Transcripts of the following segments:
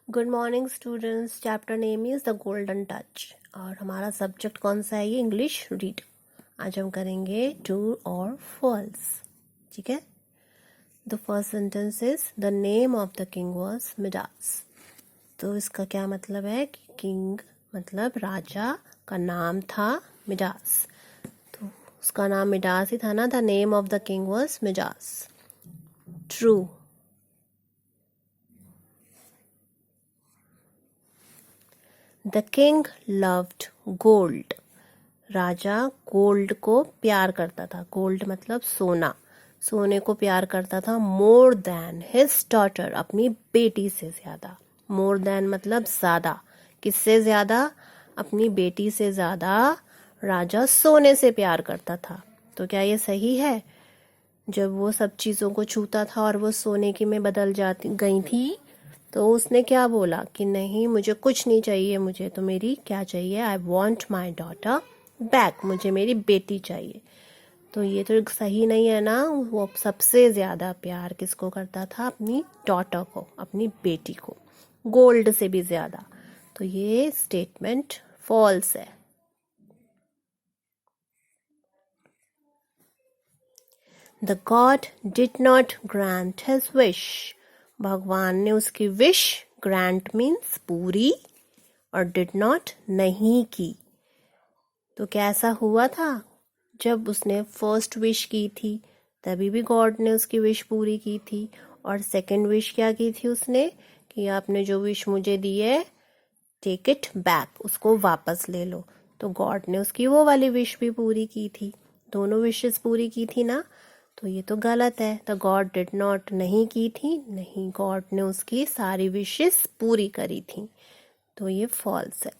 Good morning students. Chapter name is the golden touch और हमारा subject कौन सा है? ये इंग्लिश रीड। आज हम करेंगे ट्रू और फॉल्स। ठीक है। The first sentence is the name of the king was Midas. तो इसका क्या मतलब है कि किंग मतलब राजा का नाम था मिडास। तो उसका नाम मिडास ही था ना। The name of the king was Midas. True. The king loved gold. Raja gold को प्यार करता था। गोल्ड मतलब सोना। सोने को प्यार करता था मोर देन हिज डॉटर, अपनी बेटी से ज्यादा। मोर देन मतलब ज्यादा। किससे ज्यादा? अपनी बेटी से ज्यादा राजा सोने से प्यार करता था। तो क्या ये सही है? जब वो सब चीजों को छूता था और वो सोने की में बदल जाती गई थी, तो उसने क्या बोला कि नहीं, मुझे कुछ नहीं चाहिए, मुझे तो मेरी क्या चाहिए? I want my daughter back. मुझे मेरी बेटी चाहिए। तो ये तो सही नहीं है ना। वो सबसे ज्यादा प्यार किसको करता था? अपनी डॉटर को, अपनी बेटी को, गोल्ड से भी ज्यादा। तो ये स्टेटमेंट फॉल्स है। The God did not grant his wish. भगवान ने उसकी विश, ग्रांट मीन्स पूरी, और डिड नॉट नहीं की। तो कैसा हुआ था? जब उसने फर्स्ट विश की थी तभी भी गॉड ने उसकी विश पूरी की थी। और सेकंड विश क्या की थी उसने? कि आपने जो विश मुझे दी है, टेक इट बैक, उसको वापस ले लो। तो गॉड ने उसकी वो वाली विश भी पूरी की थी। दोनों विशेस पूरी की थी ना। तो ये तो गलत है। द गॉड डिड नॉट नहीं की थी, नहीं, गॉड ने उसकी सारी विशेस पूरी करी थी। तो ये फॉल्स है।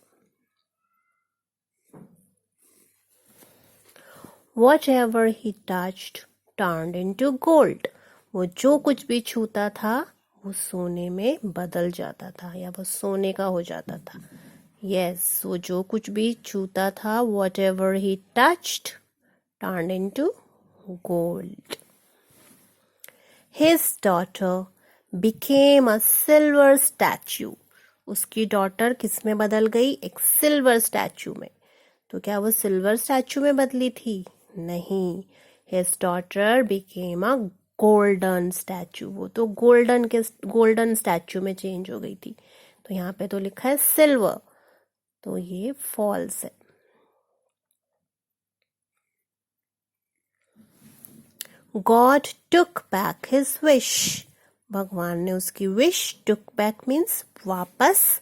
Whatever he touched turned into gold. वो जो कुछ भी छूता था वो सोने में बदल जाता था, या वो सोने का हो जाता था। Yes, वो जो कुछ भी छूता था, whatever he touched turned into gold. His daughter became a silver statue. उसकी डॉटर किस में बदल गई? एक सिल्वर स्टैचू में। तो क्या वो सिल्वर स्टैचू में बदली थी? नहीं। His daughter became a golden statue. वो तो गोल्डन स्टैचू में चेंज हो गई थी। तो यहाँ पे तो लिखा है सिल्वर। तो ये फॉल्स है। God took back his wish. भगवान ने उसकी विश, टुक बैक मीन्स वापस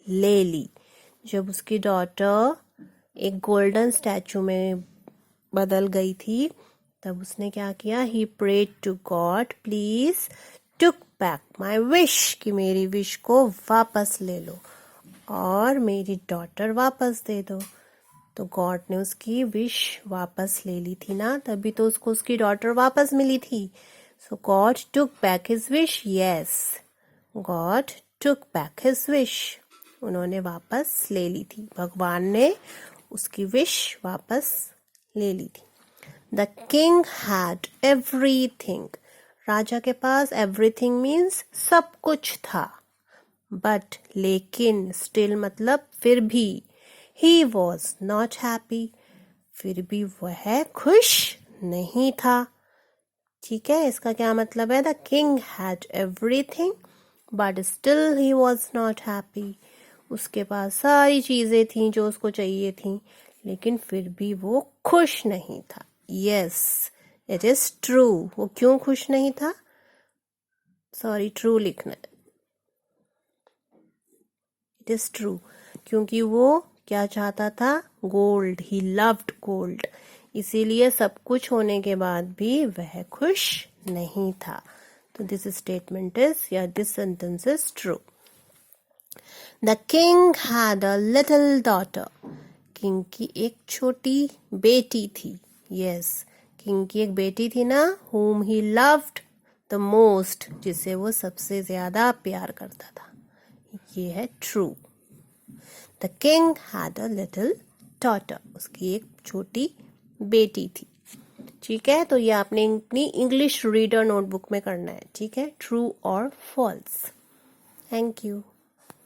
ले ली। जब उसकी डॉटर एक गोल्डन स्टैचू में बदल गई थी, तब उसने क्या किया? He prayed to God, please took back my wish, कि मेरी विश को वापस ले लो और मेरी डॉटर वापस दे दो। तो गॉड ने उसकी विश वापस ले ली थी ना, तभी तो उसको उसकी डॉटर वापस मिली थी। So God took back his wish. Yes, God took back his wish. उन्होंने वापस ले ली थी। भगवान ने उसकी विश वापस ले ली थी। The king had everything. राजा के पास एवरीथिंग मीन्स सब कुछ था। बट लेकिन, स्टिल मतलब फिर भी, ही वॉज नॉट हैप्पी। फिर भी वह खुश नहीं था। ठीक है, इसका क्या मतलब है? The king had everything but still he was not happy. उसके पास सारी चीजें थी जो उसको चाहिए थी, लेकिन फिर भी वो खुश नहीं था। Yes, it is true. वो क्यों खुश नहीं था? सॉरी, ट्रू लिखना है। इट इज ट्रू, क्योंकि वो क्या चाहता था? गोल्ड। He loved gold. इसीलिए सब कुछ होने के बाद भी वह खुश नहीं था। तो दिस स्टेटमेंट इज, या this sentence is true. The king had a little daughter. King की एक छोटी बेटी थी। यस, किंग की एक बेटी थी ना, whom he loved the most, जिसे वो सबसे ज्यादा प्यार करता था। ये है true. The king had a little daughter. उसकी एक छोटी बेटी थी। ठीक है, तो ये आपने अपनी इंग्लिश रीडर नोटबुक में करना है। ठीक है, ट्रू और फॉल्स। Thank you.